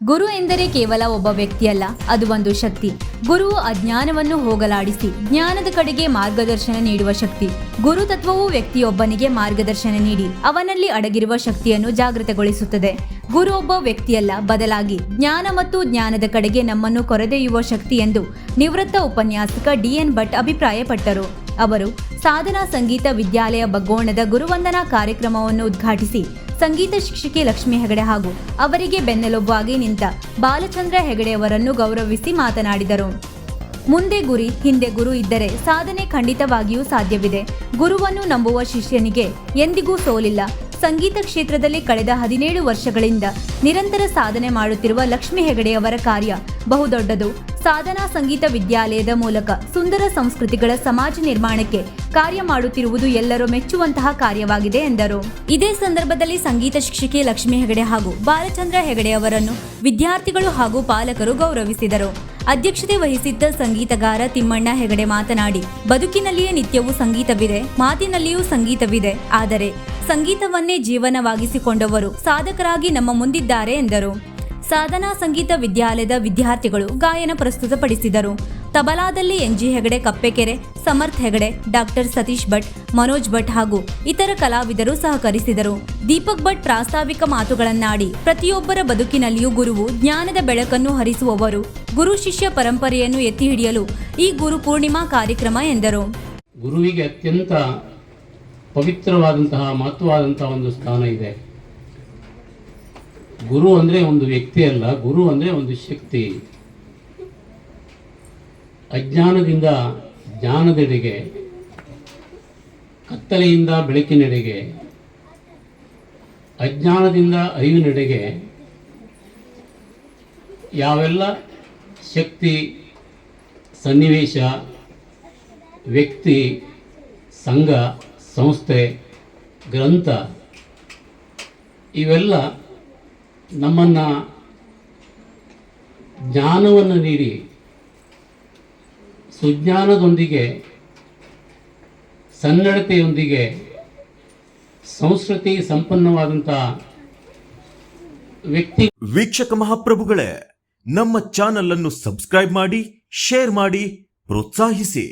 ಗುರು ಎಂದರೆ ಕೇವಲ ಒಬ್ಬ ವ್ಯಕ್ತಿಯಲ್ಲ, ಅದು ಒಂದು ಶಕ್ತಿ. ಗುರುವು ಅಜ್ಞಾನವನ್ನು ಹೋಗಲಾಡಿಸಿ ಜ್ಞಾನದ ಕಡೆಗೆ ಮಾರ್ಗದರ್ಶನ ನೀಡುವ ಶಕ್ತಿ. ಗುರು ತತ್ವವು ವ್ಯಕ್ತಿಯೊಬ್ಬನಿಗೆ ಮಾರ್ಗದರ್ಶನ ನೀಡಿ ಅವನಲ್ಲಿ ಅಡಗಿರುವ ಶಕ್ತಿಯನ್ನು ಜಾಗೃತಗೊಳಿಸುತ್ತದೆ. ಗುರು ಒಬ್ಬ ವ್ಯಕ್ತಿಯಲ್ಲ, ಬದಲಾಗಿ ಜ್ಞಾನ ಮತ್ತು ಜ್ಞಾನದ ಕಡೆಗೆ ನಮ್ಮನ್ನು ಕೊರೆದೊಯ್ಯುವ ಶಕ್ತಿ ಎಂದು ನಿವೃತ್ತ ಉಪನ್ಯಾಸಕ DN ಭಟ್ ಅಭಿಪ್ರಾಯಪಟ್ಟರು. ಅವರು ಸಾಧನಾ ಸಂಗೀತ ವಿದ್ಯಾಲಯ ಬಗ್ಗೋಣದ ಗುರುವಂದನಾ ಕಾರ್ಯಕ್ರಮವನ್ನು ಉದ್ಘಾಟಿಸಿ ಸಂಗೀತ ಶಿಕ್ಷಕಿ ಲಕ್ಷ್ಮೀ ಹೆಗಡೆ ಹಾಗೂ ಅವರಿಗೆ ಬೆನ್ನೆಲುಬಾಗಿ ನಿಂತ ಬಾಲಚಂದ್ರ ಹೆಗಡೆಯವರನ್ನು ಗೌರವಿಸಿ ಮಾತನಾಡಿದರು. ಮುಂದೆ ಗುರಿ ಹಿಂದೆ ಗುರು ಇದ್ದರೆ ಸಾಧನೆ ಖಂಡಿತವಾಗಿಯೂ ಸಾಧ್ಯವಿದೆ. ಗುರುವನ್ನು ನಂಬುವ ಶಿಷ್ಯನಿಗೆ ಎಂದಿಗೂ ಸೋಲಿಲ್ಲ. ಸಂಗೀತ ಕ್ಷೇತ್ರದಲ್ಲಿ ಕಳೆದ 17 ವರ್ಷಗಳಿಂದ ನಿರಂತರ ಸಾಧನೆ ಮಾಡುತ್ತಿರುವ ಲಕ್ಷ್ಮೀ ಹೆಗಡೆಯವರ ಕಾರ್ಯ ಬಹುದೊಡ್ಡದು. ಸಾಧನಾ ಸಂಗೀತ ವಿದ್ಯಾಲಯದ ಮೂಲಕ ಸುಂದರ ಸಂಸ್ಕೃತಿಗಳ ಸಮಾಜ ನಿರ್ಮಾಣಕ್ಕೆ ಕಾರ್ಯ ಮಾಡುತ್ತಿರುವುದು ಎಲ್ಲರೂ ಮೆಚ್ಚುವಂತಹ ಕಾರ್ಯವಾಗಿದೆ ಎಂದರು. ಇದೇ ಸಂದರ್ಭದಲ್ಲಿ ಸಂಗೀತ ಶಿಕ್ಷಕಿ ಲಕ್ಷ್ಮೀ ಹೆಗಡೆ ಹಾಗೂ ಬಾಲಚಂದ್ರ ಹೆಗಡೆಯವರನ್ನು ವಿದ್ಯಾರ್ಥಿಗಳು ಹಾಗೂ ಪಾಲಕರು ಗೌರವಿಸಿದರು. ಅಧ್ಯಕ್ಷತೆ ವಹಿಸಿದ್ದ ಸಂಗೀತಗಾರ ತಿಮ್ಮಣ್ಣ ಹೆಗಡೆ ಮಾತನಾಡಿ, ಬದುಕಿನಲ್ಲಿಯೇ ನಿತ್ಯವೂ ಸಂಗೀತವಿದೆ, ಮಾತಿನಲ್ಲಿಯೂ ಸಂಗೀತವಿದೆ. ಆದರೆ ಸಂಗೀತವನ್ನೇ ಜೀವನವಾಗಿಸಿಕೊಂಡವರು ಸಾಧಕರಾಗಿ ನಮ್ಮ ಮುಂದಿದ್ದಾರೆ ಎಂದರು. ಸಾಧನಾ ಸಂಗೀತ ವಿದ್ಯಾಲಯದ ವಿದ್ಯಾರ್ಥಿಗಳು ಗಾಯನ ಪ್ರಸ್ತುತಪಡಿಸಿದರು. ತಬಲಾದಲ್ಲಿ NG ಹೆಗಡೆ ಕಪ್ಪೆಕೆರೆ, ಸಮರ್ಥ್ ಹೆಗಡೆ, ಡಾಕ್ಟರ್ ಸತೀಶ್ ಭಟ್, ಮನೋಜ್ ಭಟ್ ಹಾಗೂ ಇತರ ಕಲಾವಿದರು ಸಹಕರಿಸಿದರು. ದೀಪಕ್ ಭಟ್ ಪ್ರಾಸ್ತಾವಿಕ ಮಾತುಗಳನ್ನಾಡಿ, ಪ್ರತಿಯೊಬ್ಬರ ಬದುಕಿನಲ್ಲಿಯೂ ಗುರುವು ಜ್ಞಾನದ ಬೆಳಕನ್ನು ಹರಿಸುವವರು. ಗುರು ಶಿಷ್ಯ ಪರಂಪರೆಯನ್ನು ಎತ್ತಿ ಹಿಡಿಯಲು ಈ ಗುರು ಪೂರ್ಣಿಮಾ ಕಾರ್ಯಕ್ರಮ ಎಂದರು. ಗುರುವಿಗೆ ಅತ್ಯಂತ ಪವಿತ್ರವಾದಂತಹ ಮಹತ್ವವಾದಂತಹ ಒಂದು ಸ್ಥಾನ ಇದೆ. ಗುರು ಅಂದರೆ ಒಂದು ವ್ಯಕ್ತಿ ಅಲ್ಲ, ಗುರು ಅಂದರೆ ಒಂದು ಶಕ್ತಿ. ಅಜ್ಞಾನದಿಂದ ಜ್ಞಾನದೆಡೆಗೆ, ಕತ್ತಲೆಯಿಂದ ಬೆಳಕಿನೆಡೆಗೆ, ಅಜ್ಞಾನದಿಂದ ಅರಿವಿನೆಡೆಗೆ ಯಾವೆಲ್ಲ ಶಕ್ತಿ, ಸನ್ನಿವೇಶ, ವ್ಯಕ್ತಿ, ಸಂಘ, ಸಂಸ್ಥೆ, ಗ್ರಂಥ ಇವೆಲ್ಲ ನಮ್ಮನ್ನು ಜ್ಞಾನವನ್ನು ನೀಡಿ ಸುಜ್ಞಾನದೊಂದಿಗೆ, ಸನ್ನಡತೆಯೊಂದಿಗೆ, ಸಂಸ್ಕೃತಿ ಸಂಪನ್ನವಾದಂಥ ವ್ಯಕ್ತಿ. ವೀಕ್ಷಕ ಮಹಾಪ್ರಭುಗಳೇ, ನಮ್ಮ ಚಾನಲ್ ಅನ್ನು ಸಬ್ಸ್ಕ್ರೈಬ್ ಮಾಡಿ, ಶೇರ್ ಮಾಡಿ, ಪ್ರೋತ್ಸಾಹಿಸಿ.